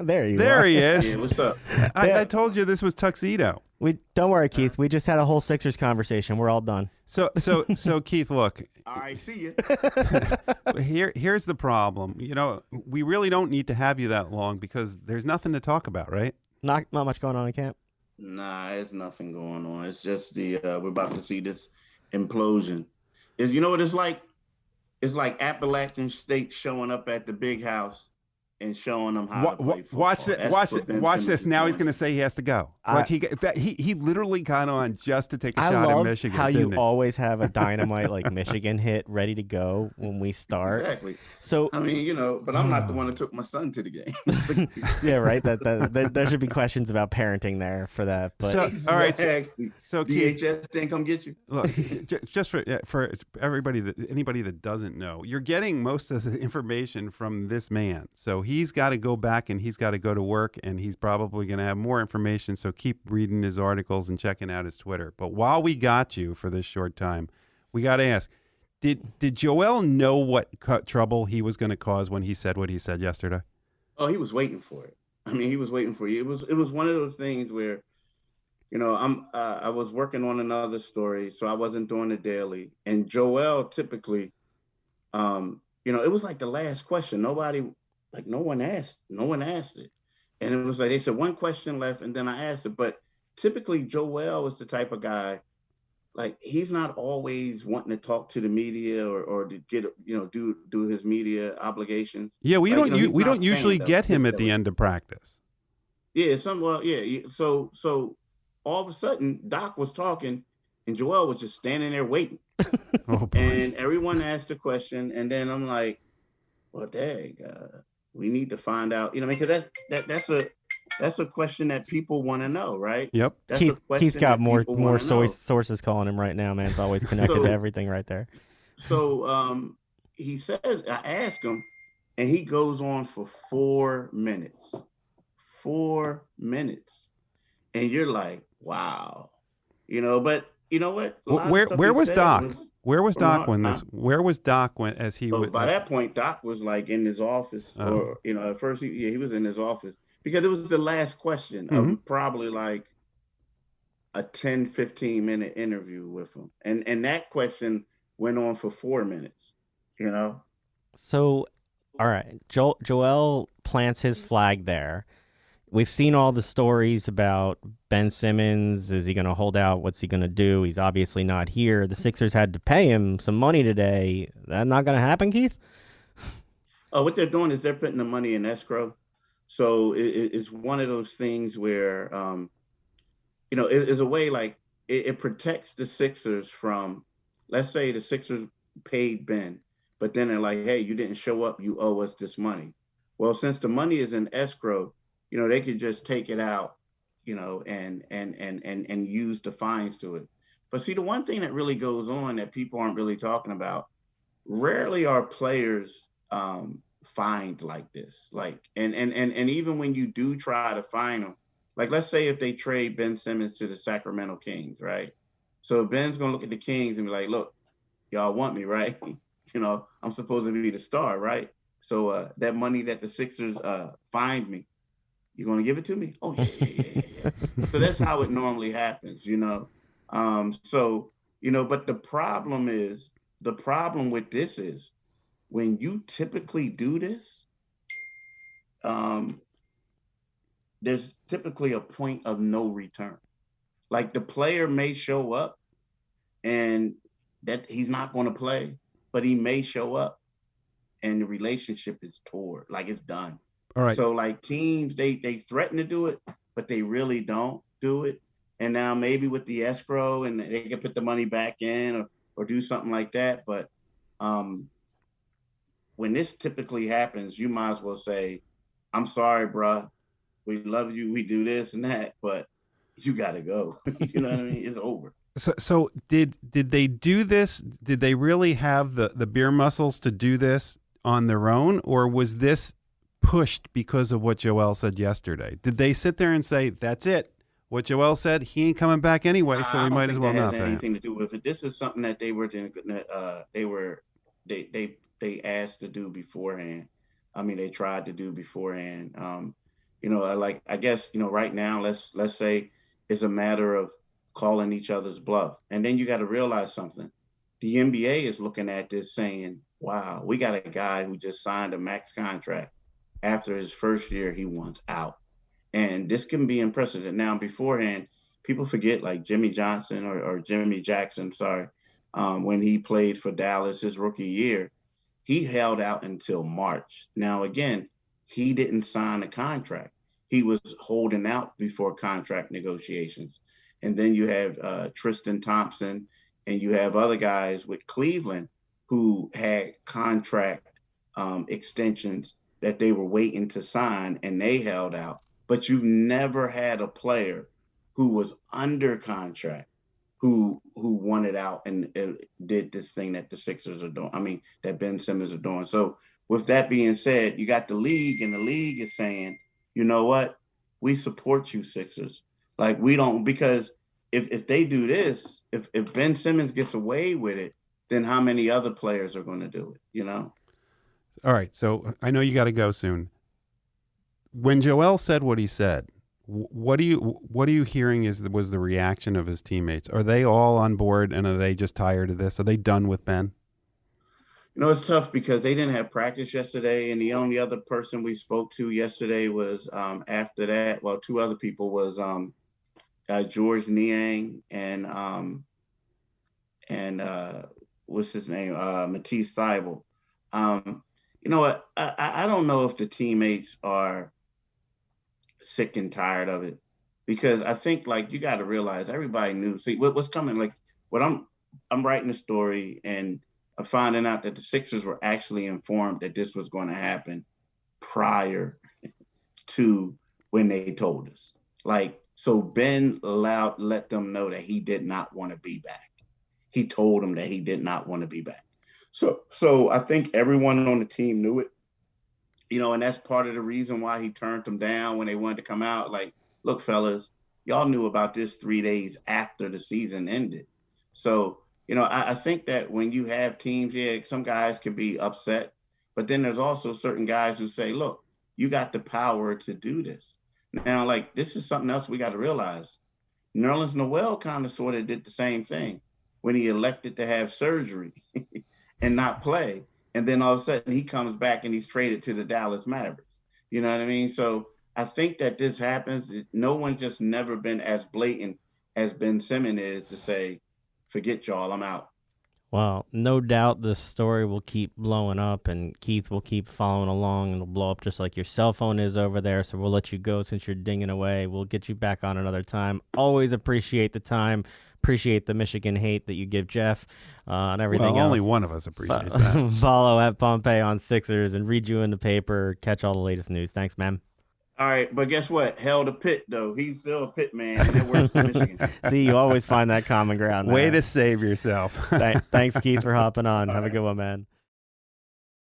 There you There are. he is. Yeah, what's up? I told you this was tuxedo. We don't worry, Keith. We just had a whole Sixers conversation. We're all done. So Keith, look, All right, see you. here's the problem. You know, we really don't need to have you that long because there's nothing to talk about, right? Not much going on in camp. Nah, there's nothing going on. It's just we're about to see this implosion. Is you know what it's like? It's like Appalachian State showing up at the big house and showing them how to play football. Watch it. That's Watch what it. Ben Watch Simmons this. is Now he's doing. going to say he has to go. Like he literally got on just to take a I shot at love Michigan. how you didn't he? always have a dynamite like Michigan hit ready to go when we start. Exactly. So I mean, you know, but I'm not the one that took my son to the game. yeah, right. There should be questions about parenting there for that. But All right. Exactly. So Keith, DHS didn't come get you. look, just for everybody anybody that doesn't know, you're getting most of the information from this man. So he's got to go back and he's got to go to work, and he's probably going to have more information. So keep reading his articles and checking out his Twitter. But while we got you for this short time, we got to ask: Did Joel know what trouble he was going to cause when he said what he said yesterday? Oh, he was waiting for it. I mean, he was waiting for you. It was one of those things where, you know, I was working on another story, so I wasn't doing the daily. And Joel typically, you know, it was like the last question. No one asked it. And it was like they said one question left, and then I asked it. But typically, Joel is the type of guy, like he's not always wanting to talk to the media or to get, you know, do his media obligations. Yeah, we Like, don't you know, we don't usually get him at the end of practice. Yeah, So all of a sudden, Doc was talking, and Joel was just standing there waiting. Oh boy. And everyone asked a question, and then I'm like, well, dang, we need to find out, you know, because that's a question that people want to know, right? Yep. That's Keith, a question Keith got that more people wanna know. sources calling him right now. Man, it's always connected So- to everything right there. So he says, I ask him, and he goes on for 4 minutes. 4 minutes. And you're like, wow. You know, but you know what? Where was Doc? Where was Doc when this? Huh? Where was Doc when as he So was? by that point, Doc was like in his office, or you know, at first he was in his office because it was the last question of probably like a 10, 15-minute interview with him, and that question went on for 4 minutes. You know. So, all right, Joel plants his flag there. We've seen all the stories about Ben Simmons. Is he going to hold out? What's he going to do? He's obviously not here. The Sixers had to pay him some money today. That not going to happen, Keith? What they're doing is they're putting the money in escrow. So it's one of those things where, you know, it's a way like it protects the Sixers from, let's say the Sixers paid Ben, but then they're like, hey, you didn't show up. You owe us this money. Well, since the money is in escrow, you know, they could just take it out, you know, and use the fines to it. But see, the one thing that really goes on that people aren't really talking about, rarely are players fined like this. Like, and even when you do try to fine them, like let's say if they trade Ben Simmons to the Sacramento Kings, right? So Ben's gonna look at the Kings and be like, look, y'all want me, right? You know, I'm supposed to be the star, right? So that money that the Sixers fined me, you're going to give it to me? Oh, yeah. So that's how it normally happens, you know? So, you know, but the problem with this is when you typically do this, there's typically a point of no return. Like the player may show up and that he's not going to play, but he may show up and the relationship is torn, like it's done. All right. So like teams, they threaten to do it, but they really don't do it. And now maybe with the escrow and they can put the money back in or do something like that. But when this typically happens, you might as well say, I'm sorry, bruh. We love you. We do this and that, but you got to go. You know what I mean? It's over. So did they do this? Did they really have the beer muscles to do this on their own, or was this pushed because of what Joel said yesterday? Did they sit there and say, that's it? What Joel said, he ain't coming back anyway, so we might as well not pay him. Anything to do with it. This is something that they asked to do beforehand. I mean, they tried to do beforehand. Like I guess, right now, let's say it's a matter of calling each other's bluff. And then you got to realize something. The NBA is looking at this saying, wow, we got a guy who just signed a max contract. After his first year, he wants out. And this can be unprecedented. Now, beforehand, people forget like Jimmy Johnson or Jimmy Jackson, sorry, when he played for Dallas his rookie year, he held out until March. Now, again, he didn't sign a contract. He was holding out before contract negotiations. And then you have Tristan Thompson, and you have other guys with Cleveland who had contract extensions that they were waiting to sign, and they held out. But you've never had a player who was under contract who wanted out and did this thing that the Sixers are doing. I mean, that Ben Simmons are doing. So with that being said, you got the league, and the league is saying, you know what? We support you, Sixers. Like, we don't, because if they do this, if Ben Simmons gets away with it, then how many other players are going to do it, All right. So I know you got to go soon. When Joel said what he said, what are you hearing was the reaction of his teammates? Are they all on board, and are they just tired of this? Are they done with Ben? It's tough because they didn't have practice yesterday, and the only other person we spoke to yesterday was after that. Well, two other people was George Niang and what's his name, Matisse Thybulle. You know what? I don't know if the teammates are sick and tired of it, because I think, like, you got to realize everybody knew. See what's coming. Like, what I'm writing a story, and I'm finding out that the Sixers were actually informed that this was going to happen prior to when they told us. Like, so Ben let them know that he did not want to be back. He told them that he did not want to be back. So I think everyone on the team knew it. And that's part of the reason why he turned them down when they wanted to come out. Like, look, fellas, y'all knew about this 3 days after the season ended. So, I think that when you have teams, some guys can be upset, but then there's also certain guys who say, look, you got the power to do this. Now, like, this is something else we got to realize. Nerlens Noel kind of sort of did the same thing when he elected to have surgery and not play. And then all of a sudden he comes back and he's traded to the Dallas Mavericks. You know what I mean? So I think that this happens. No one just never been as blatant as Ben Simmons is to say, forget y'all, I'm out. Well, no doubt this story will keep blowing up, and Keith will keep following along, and it'll blow up just like your cell phone is over there. So we'll let you go since you're dinging away. We'll get you back on another time. Always appreciate the time. Appreciate the Michigan hate that you give Jeff and everything else. Only one of us appreciates that. Follow at Pompey on Sixers and read you in the paper. Catch all the latest news. Thanks, man. All right, but guess what? Hell to Pitt, though. He's still a Pitt man, and it works for Michigan. See, you always find that common ground there. Way to save yourself. Thanks, Keith, for hopping on. Have a good one, man.